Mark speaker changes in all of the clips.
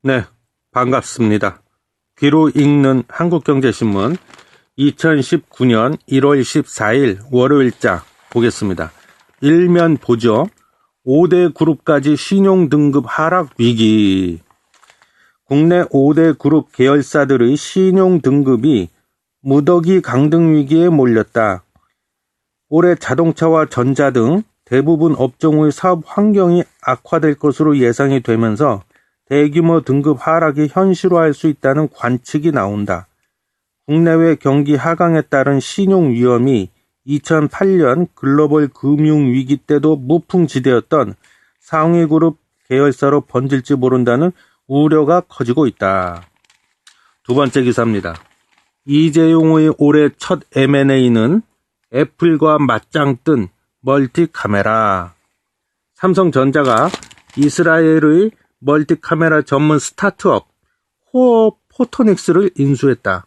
Speaker 1: 네, 반갑습니다. 귀로 읽는 한국경제신문 2019년 1월 14일 월요일자 보겠습니다. 일면 보죠. 5대 그룹까지 신용등급 하락 위기. 국내 5대 그룹 계열사들의 신용등급이 무더기 강등 위기에 몰렸다. 올해 자동차와 전자 등 대부분 업종의 사업 환경이 악화될 것으로 예상이 되면서 대규모 등급 하락이 현실화할 수 있다는 관측이 나온다. 국내외 경기 하강에 따른 신용 위험이 2008년 글로벌 금융위기 때도 무풍지대였던 상위그룹 계열사로 번질지 모른다는 우려가 커지고 있다. 두 번째 기사입니다. 이재용의 올해 첫 M&A는 애플과 맞짱 뜬 멀티카메라. 삼성전자가 이스라엘의 멀티카메라 전문 스타트업 코어 포토닉스를 인수했다.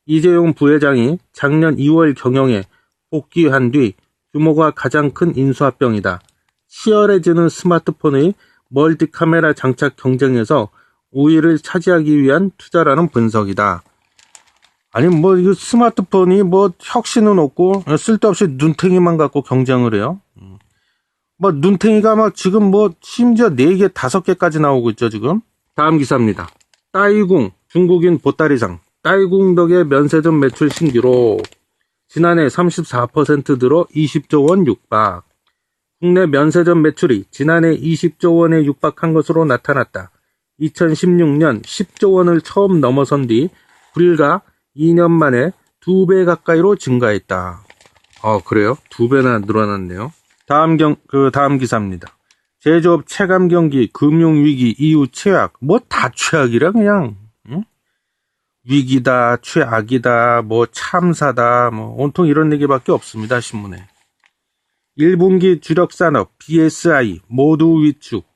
Speaker 1: 이재용 부회장이 작년 2월 경영에 복귀한 뒤 규모가 가장 큰 인수합병이다. 치열해지는 스마트폰의 멀티카메라 장착 경쟁에서 우위를 차지하기 위한 투자라는 분석이다. 아니 이거 스마트폰이 혁신은 없고 쓸데없이 눈탱이만 갖고 경쟁을 해요. 눈탱이가 지금 심지어 4개, 5개까지 나오고 있죠, 지금. 다음 기사입니다. 따이궁, 중국인 보따리상. 따이궁 덕에 면세점 매출 신기록. 지난해 34% 늘어 20조 원 육박. 국내 면세점 매출이 지난해 20조 원에 육박한 것으로 나타났다. 2016년 10조 원을 처음 넘어선 뒤 불과 2년 만에 2배 가까이로 증가했다. 그래요? 2배나 늘어났네요. 다음 기사입니다. 제조업 체감 경기 금융위기 이후 최악. 다 최악이라 그냥. 응? 위기다, 최악이다, 참사다, 온통 이런 얘기밖에 없습니다. 신문에. 1분기 주력산업 BSI 모두 위축.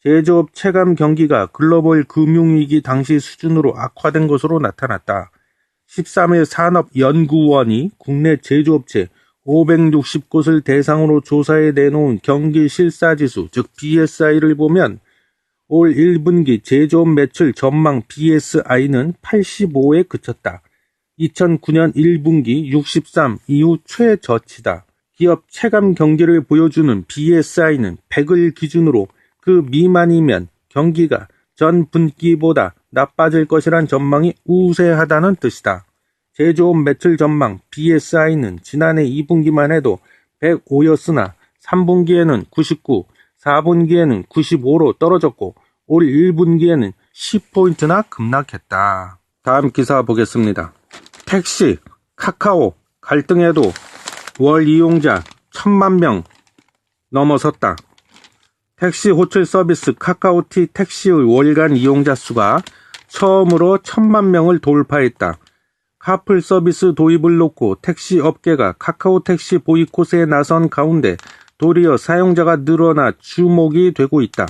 Speaker 1: 제조업 체감 경기가 글로벌 금융위기 당시 수준으로 악화된 것으로 나타났다. 13일 산업연구원이 국내 제조업체 560곳을 대상으로 조사해 내놓은 경기 실사지수, 즉 BSI를 보면 올 1분기 제조업 매출 전망 BSI는 85에 그쳤다. 2009년 1분기 63 이후 최저치다. 기업 체감 경기를 보여주는 BSI는 100을 기준으로 그 미만이면 경기가 전 분기보다 나빠질 것이란 전망이 우세하다는 뜻이다. 제조업 매출 전망 BSI는 지난해 2분기만 해도 105였으나 3분기에는 99, 4분기에는 95로 떨어졌고 올 1분기에는 10포인트나 급락했다. 다음 기사 보겠습니다. 택시, 카카오 갈등에도 월 이용자 1000만 명 넘어섰다. 택시 호출 서비스 카카오티 택시의 월간 이용자 수가 처음으로 1000만 명을 돌파했다. 카풀 서비스 도입을 놓고 택시 업계가 카카오 택시 보이콧에 나선 가운데 도리어 사용자가 늘어나 주목이 되고 있다.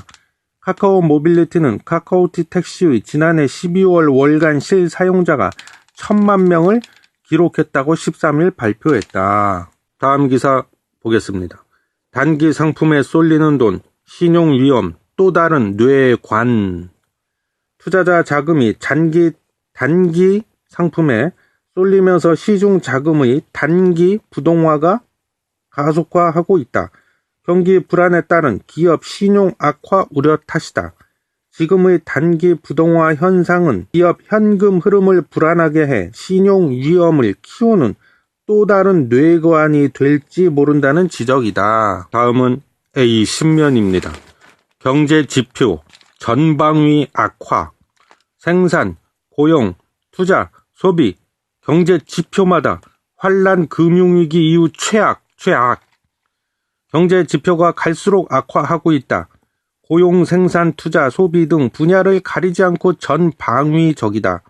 Speaker 1: 카카오 모빌리티는 카카오티 택시의 지난해 12월 월간 실사용자가 1000만 명을 기록했다고 13일 발표했다. 다음 기사 보겠습니다. 단기 상품에 쏠리는 돈, 신용 위험, 또 다른 뇌관. 투자자 자금이 단기 상품에 쏠리면서 시중 자금의 단기 부동화가 가속화하고 있다. 경기 불안에 따른 기업 신용 악화 우려 탓이다. 지금의 단기 부동화 현상은 기업 현금 흐름을 불안하게 해 신용 위험을 키우는 또 다른 뇌관이 될지 모른다는 지적이다. 다음은 A10면입니다. 경제 지표, 전방위 악화, 생산, 고용, 투자, 소비, 경제 지표마다 환란 금융위기 이후 최악. 경제 지표가 갈수록 악화하고 있다. 고용, 생산, 투자, 소비 등 분야를 가리지 않고 전방위적이다.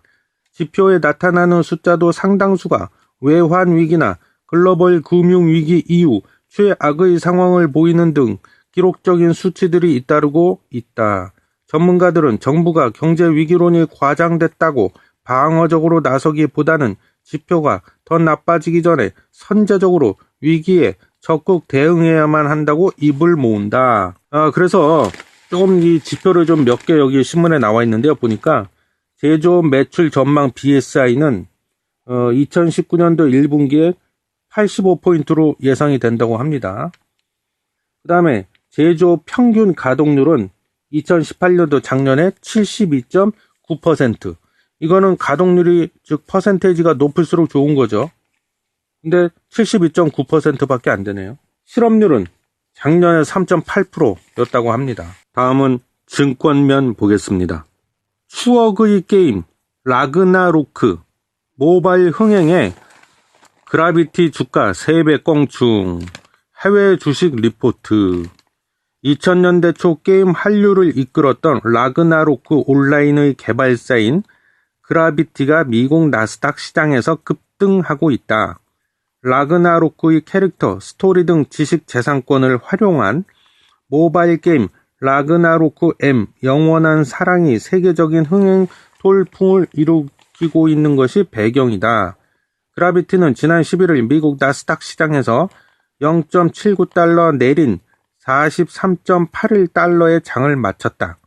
Speaker 1: 지표에 나타나는 숫자도 상당수가 외환 위기나 글로벌 금융위기 이후 최악의 상황을 보이는 등 기록적인 수치들이 잇따르고 있다. 전문가들은 정부가 경제 위기론이 과장됐다고 방어적으로 나서기보다는 지표가 더 나빠지기 전에 선제적으로 위기에 적극 대응해야만 한다고 입을 모은다. 그래서 조금 이 지표를 좀 몇 개 여기 신문에 나와 있는데요. 보니까 제조업 매출 전망 BSI는 2019년도 1분기에 85포인트로 예상이 된다고 합니다. 그 다음에 제조업 평균 가동률은 2018년도 작년에 72.9%. 이거는 가동률이 즉 퍼센테이지가 높을수록 좋은 거죠. 근데 72.9%밖에 안 되네요. 실업률은 작년에 3.8%였다고 합니다. 다음은 증권면 보겠습니다. 추억의 게임 라그나로크 모바일 흥행에 그라비티 주가 3배 껑충. 해외 주식 리포트. 2000년대 초 게임 한류를 이끌었던 라그나로크 온라인의 개발사인 그라비티가 미국 나스닥 시장에서 급등하고 있다. 라그나로크의 캐릭터, 스토리 등 지식 재산권을 활용한 모바일 게임 라그나로크 M 영원한 사랑이 세계적인 흥행 돌풍을 일으키고 있는 것이 배경이다. 그라비티는 지난 11일 미국 나스닥 시장에서 0.79달러 내린 43.81달러의 장을 마쳤다.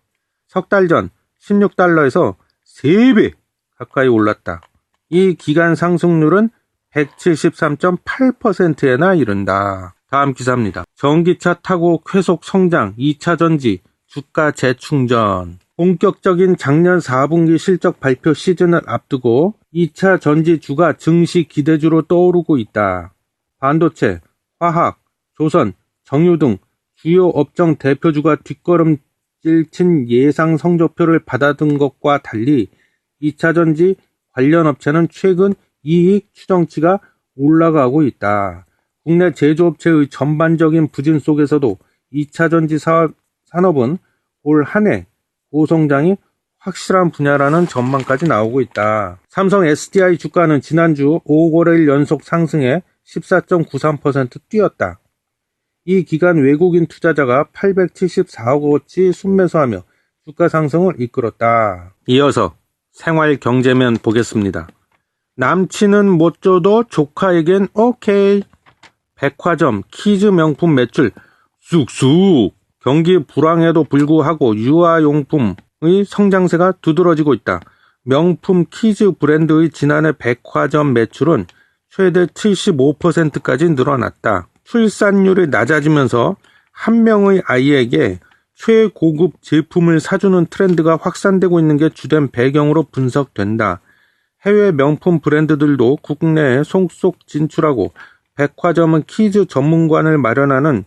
Speaker 1: 석 달 전 16달러에서 3배 가까이 올랐다. 이 기간 상승률은 173.8%에나 이른다. 다음 기사입니다. 전기차 타고 쾌속 성장 2차 전지 주가 재충전. 본격적인 작년 4분기 실적 발표 시즌을 앞두고 2차 전지주가 증시 기대주로 떠오르고 있다. 반도체, 화학, 조선, 정유 등 주요 업종 대표주가 뒷걸음질 친 예상 성적표를 받아든 것과 달리 2차 전지 관련 업체는 최근 이익 추정치가 올라가고 있다. 국내 제조업체의 전반적인 부진 속에서도 2차 전지 산업은 올 한 해 고성장이 확실한 분야라는 전망까지 나오고 있다. 삼성 SDI 주가는 지난주 5거래일 연속 상승해 14.93% 뛰었다. 이 기간 외국인 투자자가 874억 원치 순매수하며 주가 상승을 이끌었다. 이어서 생활 경제면 보겠습니다. 남친은 못 줘도 조카에겐 오케이. 백화점, 키즈 명품 매출 쑥쑥. 경기 불황에도 불구하고 유아용품의 성장세가 두드러지고 있다. 명품 키즈 브랜드의 지난해 백화점 매출은 최대 75%까지 늘어났다. 출산율이 낮아지면서 한 명의 아이에게 최고급 제품을 사주는 트렌드가 확산되고 있는 게 주된 배경으로 분석된다. 해외 명품 브랜드들도 국내에 속속 진출하고 백화점은 키즈 전문관을 마련하는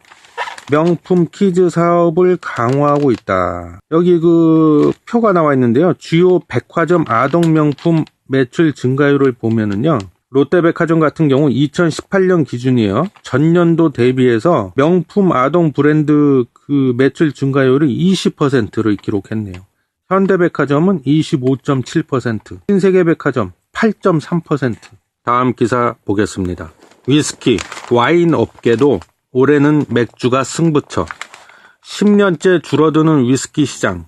Speaker 1: 명품 키즈 사업을 강화하고 있다. 여기 그 표가 나와 있는데요. 주요 백화점 아동 명품 매출 증가율을 보면은요. 롯데백화점 같은 경우 2018년 기준이에요. 전년도 대비해서 명품 아동 브랜드 그 매출 증가율이 20%를 기록했네요. 현대백화점은 25.7%, 신세계백화점 8.3%. 다음 기사 보겠습니다. 위스키, 와인 업계도 올해는 맥주가 승부처. 10년째 줄어드는 위스키 시장,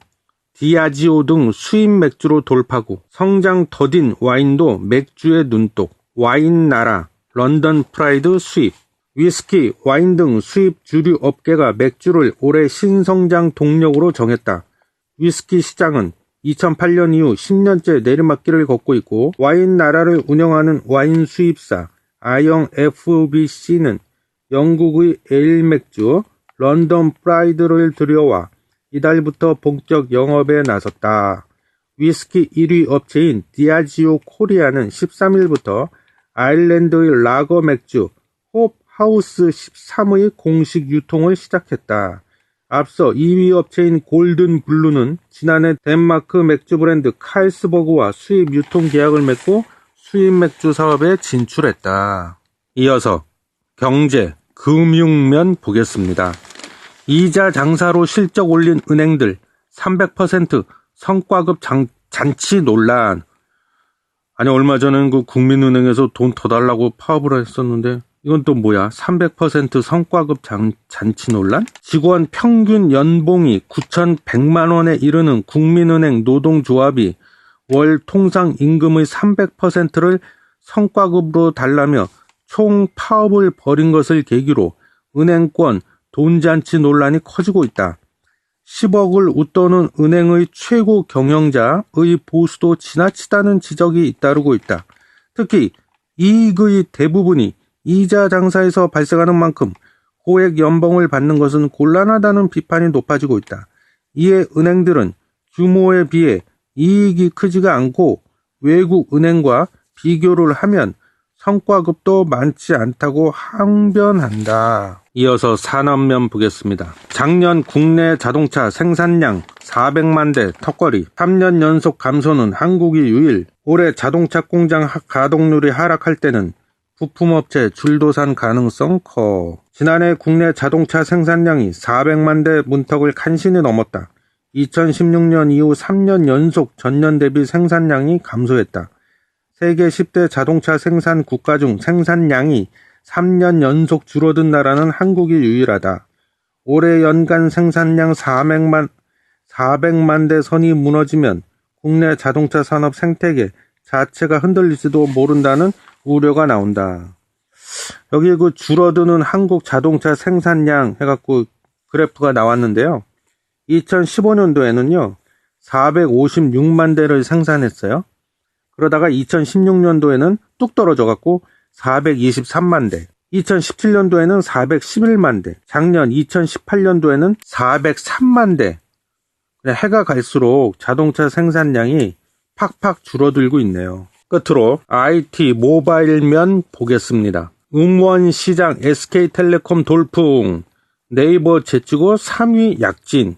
Speaker 1: 디아지오 등 수입 맥주로 돌파구, 성장 더딘 와인도 맥주의 눈독, 와인 나라, 런던 프라이드 수입, 위스키, 와인 등 수입 주류 업계가 맥주를 올해 신성장 동력으로 정했다. 위스키 시장은 2008년 이후 10년째 내리막길을 걷고 있고 와인 나라를 운영하는 와인 수입사 아영 FBC는 영국의 에일 맥주 런던 프라이드를 들여와 이달부터 본격 영업에 나섰다. 위스키 1위 업체인 디아지오 코리아는 13일부터 아일랜드의 라거 맥주 홉 하우스 13의 공식 유통을 시작했다. 앞서 2위 업체인 골든 블루는 지난해 덴마크 맥주 브랜드 칼스버그와 수입 유통 계약을 맺고 수입 맥주 사업에 진출했다. 이어서 경제, 금융면 보겠습니다. 이자 장사로 실적 올린 은행들 300% 성과급 잔치 논란. 아니 얼마 전에는 그 국민은행에서 돈 더 달라고 파업을 했었는데 이건 또 뭐야? 300% 성과급 잔치 논란? 직원 평균 연봉이 9,100만 원에 이르는 국민은행 노동조합이 월 통상 임금의 300%를 성과급으로 달라며 총 파업을 벌인 것을 계기로 은행권 돈잔치 논란이 커지고 있다. 10억을 웃도는 은행의 최고 경영자의 보수도 지나치다는 지적이 잇따르고 있다. 특히 이익의 대부분이 이자 장사에서 발생하는 만큼 고액 연봉을 받는 것은 곤란하다는 비판이 높아지고 있다. 이에 은행들은 규모에 비해 이익이 크지가 않고 외국 은행과 비교를 하면 성과급도 많지 않다고 항변한다. 이어서 산업면 보겠습니다. 작년 국내 자동차 생산량 400만 대 턱걸이, 3년 연속 감소는 한국이 유일. 올해 자동차 공장 가동률이 하락할 때는 부품업체 줄도산 가능성 커. 지난해 국내 자동차 생산량이 400만 대 문턱을 간신히 넘었다. 2016년 이후 3년 연속 전년 대비 생산량이 감소했다. 세계 10대 자동차 생산 국가 중 생산량이 3년 연속 줄어든 나라는 한국이 유일하다. 올해 연간 생산량 400만 대 선이 무너지면 국내 자동차 산업 생태계 자체가 흔들릴지도 모른다는 우려가 나온다. 여기 그 줄어드는 한국 자동차 생산량 해갖고 그래프가 나왔는데요. 2015년도에는요, 456만 대를 생산했어요. 그러다가 2016년도에는 뚝 떨어져갖고 423만 대, 2017년도에는 411만 대, 작년 2018년도에는 403만 대. 해가 갈수록 자동차 생산량이 팍팍 줄어들고 있네요. 끝으로 IT 모바일면 보겠습니다. 음원 시장 SK텔레콤 돌풍, 네이버 제치고 3위 약진.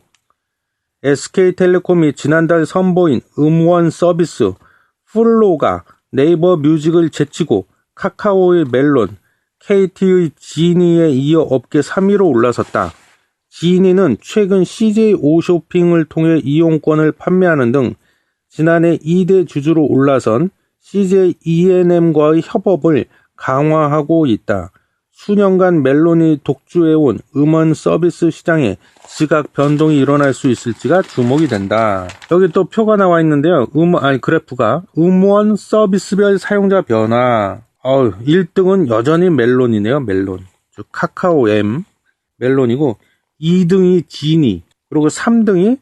Speaker 1: SK텔레콤이 지난달 선보인 음원 서비스 플로우가 네이버 뮤직을 제치고 카카오의 멜론, KT의 지니에 이어 업계 3위로 올라섰다. 지니는 최근 CJ 오쇼핑을 통해 이용권을 판매하는 등 지난해 2대 주주로 올라선 CJ E&M과의 협업을 강화하고 있다. 수년간 멜론이 독주해온 음원 서비스 시장에 지각 변동이 일어날 수 있을지가 주목이 된다. 여기 또 표가 나와 있는데요. 그래프가 음원 서비스별 사용자 변화. 1등은 여전히 멜론이네요. 멜론. 즉 카카오 M 멜론이고 2등이 지니, 그리고 3등이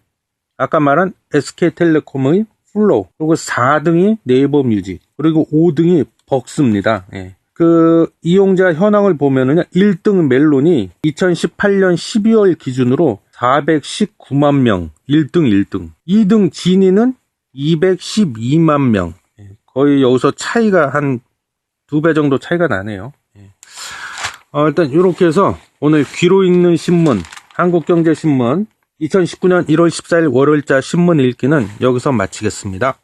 Speaker 1: 아까 말한 SK텔레콤의 플로우, 그리고 4등이 네이버 뮤직, 그리고 5등이 벅스입니다. 예. 그 이용자 현황을 보면은요, 1등 멜론이 2018년 12월 기준으로 419만 명, 1등. 2등 지니는 212만 명. 거의 여기서 차이가 한 2배 정도 차이가 나네요. 일단 이렇게 해서 오늘 귀로 읽는 신문, 한국경제신문 2019년 1월 14일 월요일자 신문 읽기는 여기서 마치겠습니다.